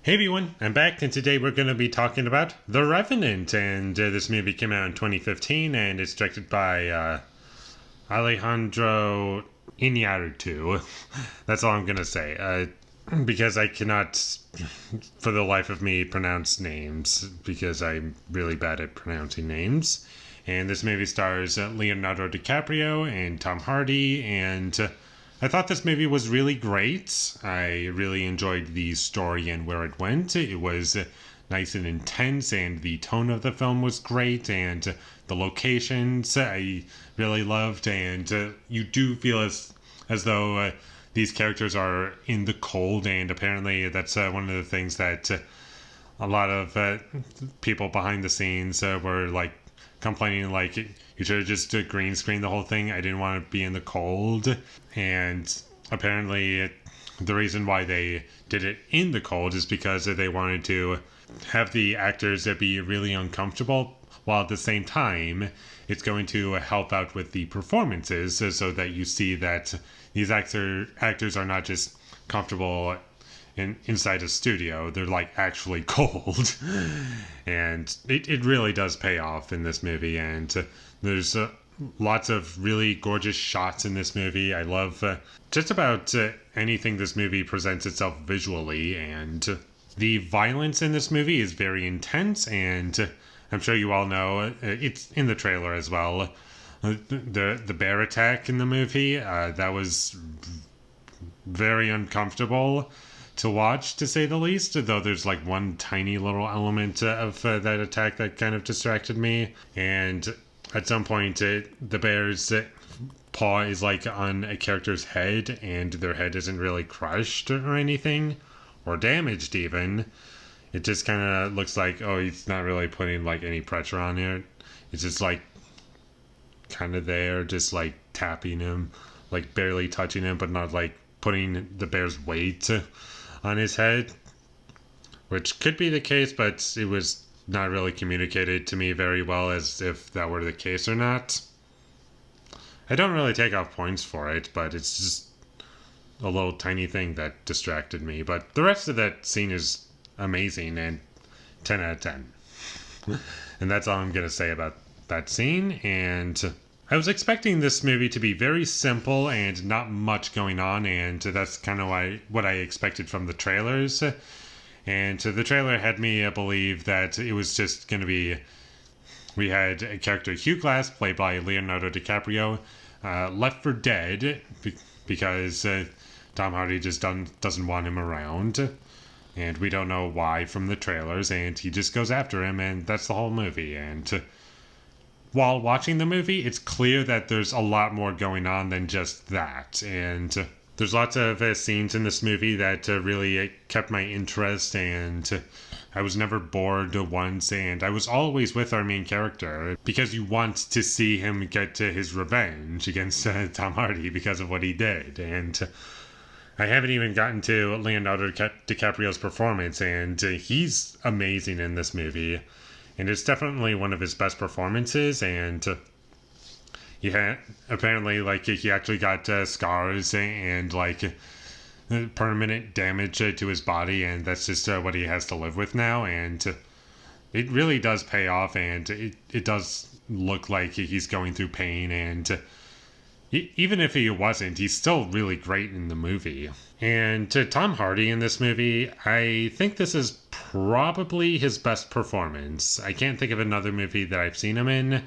Hey everyone, I'm back, and today we're going to be talking about The Revenant, and this movie came out in 2015, and it's directed by Alejandro Iñárritu. That's all I'm going to say, because I cannot, for the life of me, pronounce names, because I'm really bad at pronouncing names. And this movie stars Leonardo DiCaprio and Tom Hardy, and I thought this movie was really great. I really enjoyed the story and where it went. It was nice and intense, and the tone of the film was great, and the locations I really loved, and you do feel as though these characters are in the cold, and apparently that's one of the things that a lot of people behind the scenes were like complaining, like, you should have just green screened the whole thing. I didn't want to be in the cold. And apparently the reason why they did it in the cold is because they wanted to have the actors be really uncomfortable, while at the same time it's going to help out with the performances, so that you see that these actors are not just comfortable inside a studio. They're like actually cold. And it really does pay off in this movie, and there's lots of really gorgeous shots in this movie. I love just about anything this movie presents itself visually, and the violence in this movie is very intense, and I'm sure you all know it's in the trailer as well. The bear attack in the movie, that was very uncomfortable to watch, to say the least, though there's like one tiny little element of that attack that kind of distracted me. And at some point the bear's paw is like on a character's head, and their head isn't really crushed or anything, or damaged even. It just kind of looks like, oh, he's not really putting like any pressure on it. It's just like kind of there, just like tapping him, like barely touching him, but not like putting the bear's weight on his head, which could be the case, but it was not really communicated to me very well as if that were the case or not. I don't really take off points for it, but it's just a little tiny thing that distracted me. But the rest of that scene is amazing, and 10 out of 10. And that's all I'm going to say about that scene. And I was expecting this movie to be very simple and not much going on, and that's kind of what I expected from the trailers. And the trailer had me believe that it was just going to be, we had a character, Hugh Glass, played by Leonardo DiCaprio, left for dead because Tom Hardy just doesn't want him around. And we don't know why from the trailers, and he just goes after him, and that's the whole movie. And while watching the movie, it's clear that there's a lot more going on than just that. And there's lots of scenes in this movie that really kept my interest, and I was never bored once, and I was always with our main character because you want to see him get his revenge against Tom Hardy because of what he did. And I haven't even gotten to Leonardo DiCaprio's performance, and he's amazing in this movie. And it's definitely one of his best performances, and apparently, like, he actually got scars and like permanent damage to his body, and that's just what he has to live with now. And it really does pay off, and it does look like he's going through pain, and even if he wasn't, he's still really great in the movie. And Tom Hardy in this movie, I think this is probably his best performance. I can't think of another movie that I've seen him in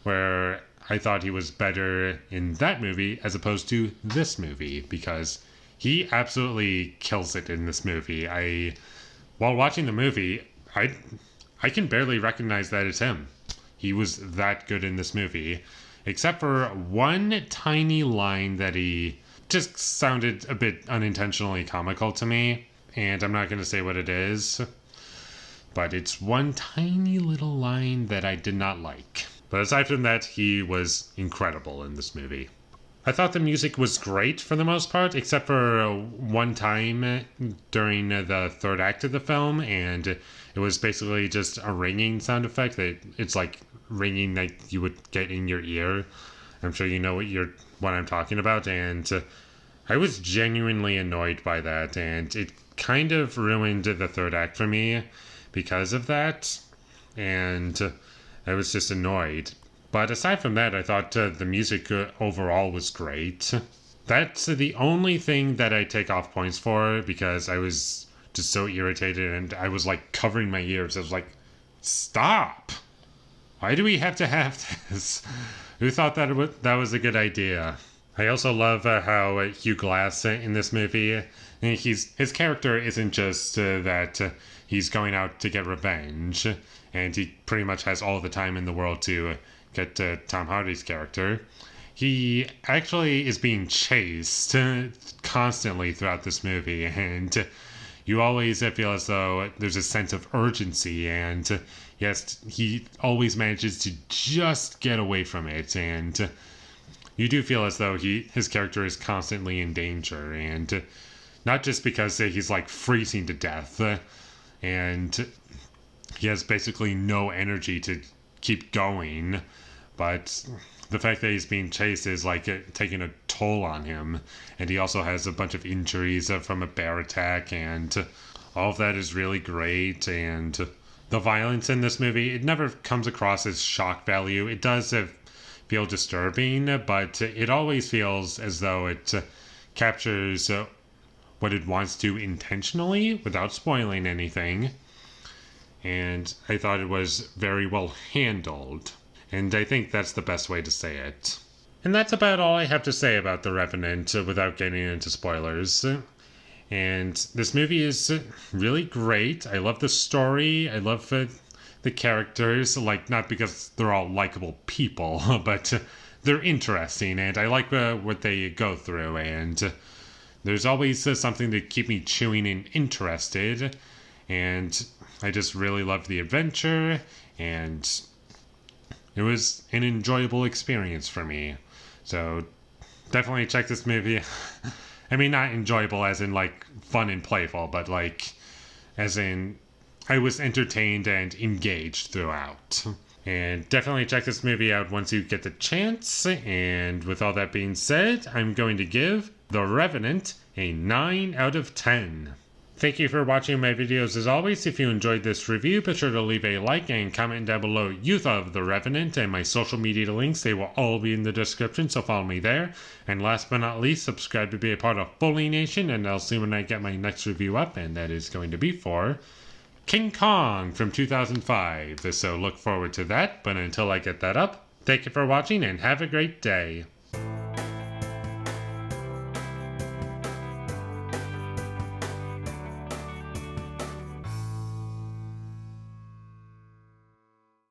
where I thought he was better in that movie as opposed to this movie, because he absolutely kills it in this movie. While watching the movie, I can barely recognize that it's him. He was that good in this movie, except for one tiny line that he just sounded a bit unintentionally comical to me, and I'm not going to say what it is, but it's one tiny little line that I did not like. But aside from that, he was incredible in this movie. I thought the music was great for the most part, except for one time during the third act of the film, and it was basically just a ringing sound effect. It's like ringing that you would get in your ear. I'm sure you know what I'm talking about, and I was genuinely annoyed by that, and it kind of ruined the third act for me because of that, and I was just annoyed. But aside from that, I thought the music overall was great. That's the only thing that I take off points for because I was just so irritated and I was like covering my ears. I was like, stop! Why do we have to have this? Who thought that that was a good idea? I also love how Hugh Glass in this movie, his character isn't just that he's going out to get revenge, and he pretty much has all the time in the world to get Tom Hardy's character. He actually is being chased constantly throughout this movie, and you always feel as though there's a sense of urgency, and yes, he always manages to just get away from it, and you do feel as though his character is constantly in danger, and not just because he's like freezing to death, and he has basically no energy to keep going, but the fact that he's being chased is like taking a toll on him, and he also has a bunch of injuries from a bear attack, and all of that is really great. And the violence in this movie, it never comes across as shock value. It does feel disturbing, but it always feels as though it captures what it wants to intentionally without spoiling anything, and I thought it was very well handled. And I think that's the best way to say it. And that's about all I have to say about The Revenant without getting into spoilers. And this movie is really great. I love the story. I love the characters. Like, not because they're all likable people, but they're interesting. And I like what they go through. And there's always something to keep me chewing and interested. And I just really loved the adventure. And it was an enjoyable experience for me. So definitely check this movie. I mean, not enjoyable as in like fun and playful, but like as in I was entertained and engaged throughout. And definitely check this movie out once you get the chance. And with all that being said, I'm going to give The Revenant a 9 out of 10. Thank you for watching my videos as always. If you enjoyed this review, be sure to leave a like and comment down below you thought of The Revenant, and my social media links, they will all be in the description, so follow me there. And last but not least, subscribe to be a part of Foley Nation, and I'll see when I get my next review up, and that is going to be for King Kong from 2005. So look forward to that, but until I get that up, thank you for watching and have a great day.